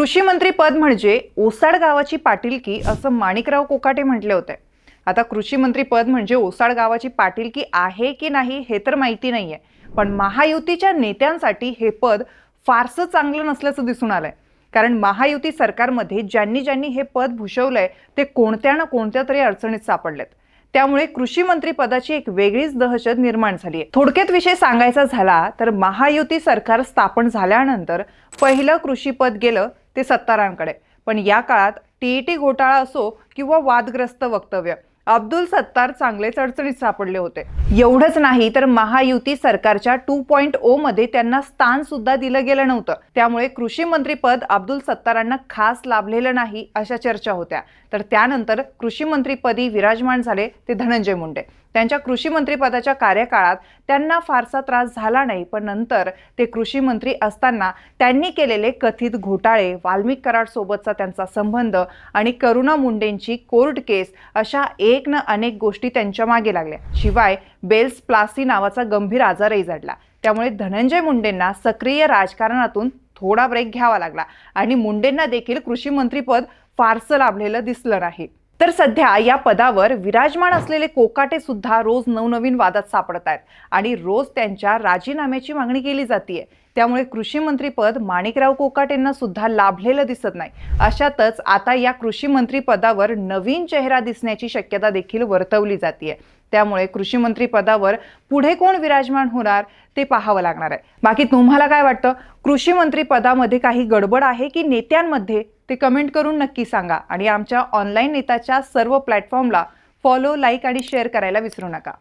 कृषी मंत्री पद म्हणजे ओसाड गावाची पाटीलकी असं माणिकराव कोकाटे म्हटले होते। आता कृषी मंत्री पद म्हणजे ओसाड गावाची पाटीलकी आहे की नाही हे तर माहिती नाहीये, पण महायुतीच्या नेत्यांसाठी हे पद फारसं चांगलं नसल्याचं दिसून आलंय। कारण महायुती सरकारमध्ये ज्यांनी ज्यांनी हे पद भूषवलंय ते कोणत्या ना कोणत्या तरी अडचणीत सापडलेत। त्यामुळे कृषी मंत्री पदाची एक वेगळीच दहशत निर्माण झाली आहे। थोडक्यात विषय सांगायचा झाला तर महायुती सरकार स्थापन झाल्यानंतर पहिलं कृषी पद गेलं ते सत्तारांकडे, पण या काळात टीईटी घोटाळा असो किंवा वादग्रस्त वक्तव्य, अब्दुल सत्तार चांगलेच अडचणीत सापडले होते। एवढंच नाही तर महायुती सरकारच्या 2.0 मध्ये त्यांना स्थान सुद्धा दिलं गेलं नव्हतं। त्यामुळे कृषी मंत्री पद अब्दुल सत्तारांना खास लाभलेलं नाही अशा चर्चा होत्या। तर त्यानंतर कृषी मंत्रीपदी विराजमान झाले ते धनंजय मुंडे। त्यांच्या कृषी मंत्री पदाच्या कार्यकाळात त्यांना फारसा त्रास झाला नाही, पण नंतर ते कृषी मंत्री असताना त्यांनी केलेले कथित घोटाळे, वाल्मिक कराड सोबतचा त्यांचा संबंध आणि करुणा मुंडेंची कोर्ट केस अशा एक न अनेक गोष्टी त्यांच्या मागे लागल्या। शिवाय बेल्स प्लासी नावाचा गंभीर आजारही जडला। त्यामुळे धनंजय मुंडेंना सक्रिय राजकारणातून थोडा ब्रेक घ्यावा लागला आणि मुंडेंना देखील कृषी मंत्रीपद फारसं लाभलेलं दिसलं नाही। तर सध्या या पदावर विराजमान असलेले कोकाटे सुद्धा रोज नवनवीन वादात सापडत आहेत आणि रोज त्यांच्या राजीनाम्याची मागणी केली जाते। त्यामुळे कृषी मंत्री पद माणिकराव कोकाटेंना सुद्धा लाभलेलं दिसत नाही। अशातच आता या कृषी मंत्री पदावर नवीन चेहरा दिसण्याची शक्यता देखील वर्तवली जाते। त्यामुळे कृषी मंत्री पदावर पुढे कोण विराजमान होणार ते पाहावं लागणार आहे। बाकी तुम्हाला काय वाटतं? कृषी मंत्री पदामध्ये काही गडबड आहे की नेत्यांमध्ये? ते कमेंट करून नक्की सांगा आणि आमच्या ऑनलाईन नेताच्या सर्व प्लॅटफॉर्मला फॉलो, लाईक आणि शेअर करायला विसरू नका।